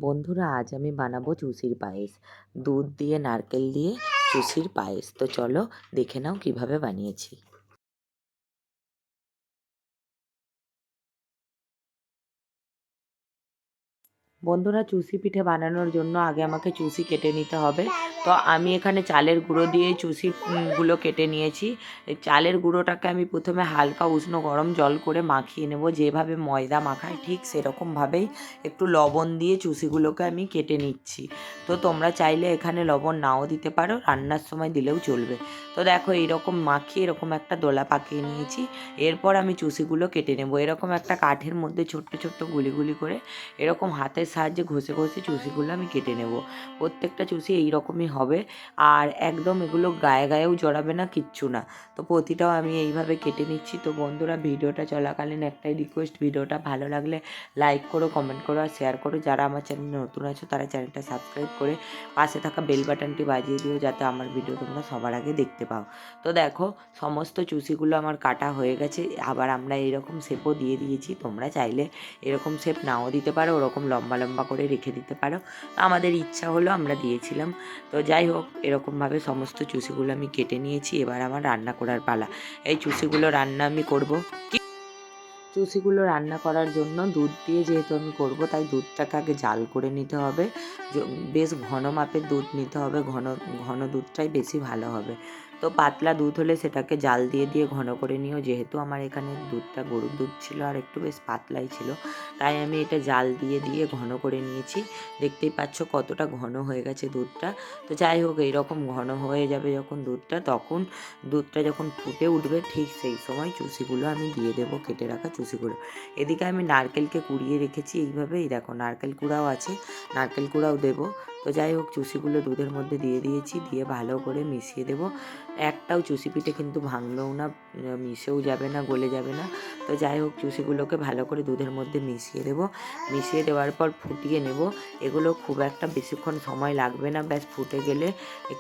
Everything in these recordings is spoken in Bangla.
বন্ধুরা, আজ আমি বানাবো চুষির পায়েস। দুধ দিয়ে নারকেল দিয়ে চুষির পায়েস। তো চলো দেখে নাও কিভাবে বানিয়েছি। বন্ধুরা, চুষি পিঠে বানানোর জন্য আগে আমাকে চুষি কেটে নিতে হবে। তো আমি এখানে চালের গুঁড়ো দিয়ে চুষি গুলো কেটে নিয়েছি। এই চালের গুঁড়োটাকে আমি প্রথমে হালকা উষ্ণ গরম জল করে মাখিয়ে নেব, যেভাবে ময়দা মাখায় ঠিক সেরকমভাবেই একটু লবণ দিয়ে চুষিগুলোকে আমি কেটে নিচ্ছি। তো তোমরা চাইলে এখানে লবণ নাও দিতে পারো, রান্নার সময় দিলেও চলবে। তো দেখো, এইরকম মাখিয়ে এরকম একটা দোলা পাকিয়ে নিয়েছি। এরপর আমি চুষিগুলো কেটে নেব। এরকম একটা কাঠের মধ্যে ছোট্ট ছোট্ট গুলি গুলি করে এরকম হাতের সাহায্যে ঘষে ঘষে চুষিগুলো আমি কেটে নেব। প্রত্যেকটা চুষি এই রকমই হবে, আর একদম এগুলো গায়ে গায়েও জড়াবে না, কিচ্ছু না। তো প্রতিটাও আমি এইভাবে কেটে নিচ্ছি। তো বন্ধুরা, ভিডিওটা চলাকালীন একটাই রিকোয়েস্ট, ভিডিওটা ভালো লাগলে লাইক করো, কমেন্ট করো আর শেয়ার করো। যারা আমার চ্যানেলে নতুন আছো তারা চ্যানেলটা সাবস্ক্রাইব করে পাশে থাকা বেল বাটনটি বাজিয়ে দিও, যাতে আমার ভিডিও তোমরা সবার আগে দেখতে পাও। তো দেখো, সমস্ত চুষিগুলো আমার কাটা হয়ে গেছে। আবার আমরা এরকম শেপও দিয়ে দিয়েছি। তোমরা চাইলে এরকম শেপ নাও দিতে পারো, ওরকম লম্বা লম্বা করে রেখে দিতে পারো। আমাদের ইচ্ছা হলো আমরা দিয়েছিলাম। তো যাই হোক, এরকমভাবে সমস্ত চুষিগুলো আমি কেটে নিয়েছি। এবার আমার রান্না করার পালা। এই চুষিগুলো রান্না আমি করব। চুষিগুলো রান্না করার জন্য দুধ দিয়ে যেহেতু আমি করব, তাই দুধটাকে আগে জাল করে নিতে হবে। বেশ ঘন মাপের দুধ নিতে হবে, ঘন ঘন দুধটাই বেশি ভালো হবে। তো পাতলা দুধ হলে সেটাকে জাল দিয়ে দিয়ে ঘন করে নিও। যেহেতু আমার এখানে দুধটা গরুর দুধ ছিল আর একটু বেশ পাতলাই ছিল, তাই আমি এটা জাল দিয়ে দিয়ে ঘন করে নিয়েছি। দেখতেই পাচ্ছ কতটা ঘন হয়ে গেছে দুধটা। তো যাই হোক, এইরকম ঘন হয়ে যাবে যখন দুধটা, তখন দুধটা যখন ফুটে উঠবে ঠিক সেই সময় চুষিগুলো আমি দিয়ে দেবো, কেটে রাখা চুষিগুলো। এদিকে আমি নারকেলকে কুড়িয়ে রেখেছি এইভাবে, এই দেখো নারকেল কুড়াও আছে, নারকেল কুড়াও দেবো। তো যাই হোক, চুষিগুলো দুধের মধ্যে দিয়ে দিয়েছি, দিয়ে ভালো করে মিশিয়ে দেবো। একটাও চুষি পিঠে কিন্তু ভাঙবেও না, মিশেও যাবে না, গলে যাবে না। তো যাই হোক, চুষিগুলোকে ভালো করে দুধের মধ্যে মিশিয়ে দেবো। মিশিয়ে দেওয়ার পর ফুটিয়ে নেব। এগুলো খুব একটা বেশিক্ষণ সময় লাগবে না, ব্যাস ফুটে গেলে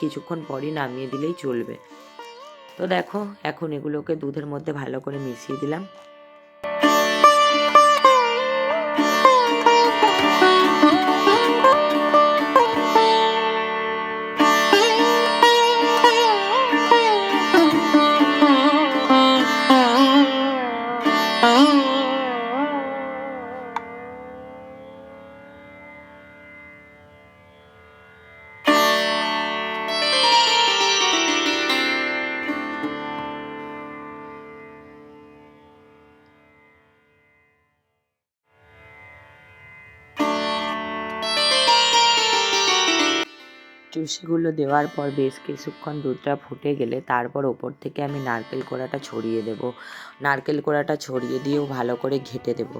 কিছুক্ষণ পরই নামিয়ে দিলেই চলবে। তো দেখো, এখন এগুলোকে দুধের মধ্যে ভালো করে মিশিয়ে দিলাম। চুষিগুলো দেওয়ার পর বেশ কিছুক্ষণ দুধটা ফুটে গেলে তারপর ওপর থেকে আমি নারকেল কোড়াটা ছড়িয়ে দেব। নারকেল কোড়াটা ছড়িয়ে দিয়েও ভালো করে ঘেঁটে দেবো।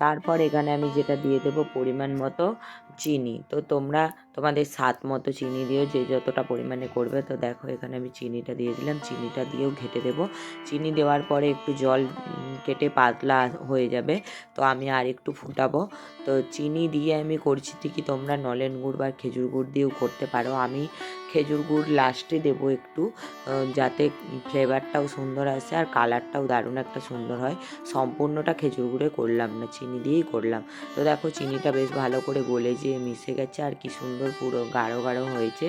তারপর এখানে আমি যেটা দিয়ে দেবো পরিমাণ মতো চিনি। তো তোমরা তোমাদের স্বাদ মতো চিনি দিও, যে যতটা পরিমাণে করবে। তো দেখো, এখানে আমি চিনিটা দিয়ে দিলাম, চিনিটা দিয়েও ঘেঁটে দেবো। চিনি দেওয়ার পরে একটু জল কেটে পাতলা হয়ে যাবে, তো আমি আর একটু ফুটাবো। তো চিনি দিয়ে আমি করছি ঠিকই, তোমরা নলেন গুড় বা খেজুর গুড় দিয়েও করতে পারো। আমি খেজুর গুড় লাস্টে দেবো একটু, যাতে ফ্লেভারটাও সুন্দর আসে আর কালারটাও দারুণ একটা সুন্দর হয়। সম্পূর্ণটা খেজুর গুঁড়ে করলাম না, চিনি দিয়েই করলাম। তো দেখো, চিনিটা বেশ ভালো করে গলে যেয়ে মিশে গেছে আর কি সুন্দর পুরো গাঢ় গাঢ় হয়েছে।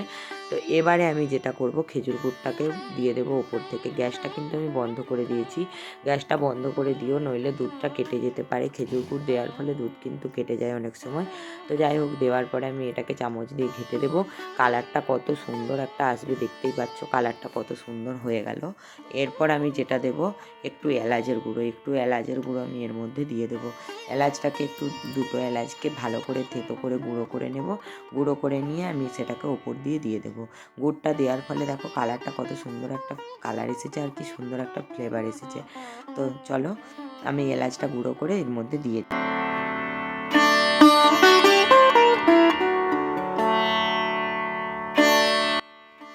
তো এবারে আমি যেটা করব, খেজুর গুড়টাকে দিয়ে দেবো ওপর থেকে। গ্যাসটা কিন্তু আমি বন্ধ করে দিয়েছি। গ্যাসটা বন্ধ করে দিও, নইলে দুধটা কেটে যেতে পারে। খেজুর গুড় দেওয়ার ফলে দুধ কিন্তু কেটে যায় অনেক সময়। তো যাই হোক, দেওয়ার পরে আমি এটাকে চামচ দিয়ে ঘেঁটে দেবো। কালারটা কত সুন্দর একটা আসবে, দেখতেই পাচ্ছ কালারটা কত সুন্দর হয়ে গেল। এরপর আমি যেটা দেবো, একটু এলাচের গুঁড়ো, একটু এলাচের গুঁড়ো আমি এর মধ্যে দিয়ে দেবো। এলাচটাকে একটু, দুটো এলাচকে ভালো করে থেতো করে গুঁড়ো করে নেব। গুঁড়ো করে নিয়ে আমি সেটাকে ওপর দিয়ে দিয়ে দেবো। গুড়টা দেওয়ার ফলে দেখো কালারটা কত সুন্দর একটা কালার এসেছে আর কি সুন্দর একটা ফ্লেভার এসেছে। তো চলো, আমি এলাচটা গুঁড়ো করে এর মধ্যে দিয়ে দিই।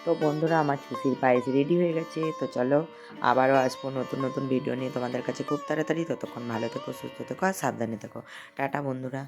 তো তো বন্ধুরা আমার চুষির পায়েস রেডি হয়ে গেছে। তো চলো আবারও আসবো নতুন নতুন ভিডিও নিয়ে তোমাদের কাছে খুব তাড়াতাড়ি। ততক্ষণ ভালো থেকো, সুস্থ থেকো আর সাবধানে থেকো। টাটা বন্ধুরা।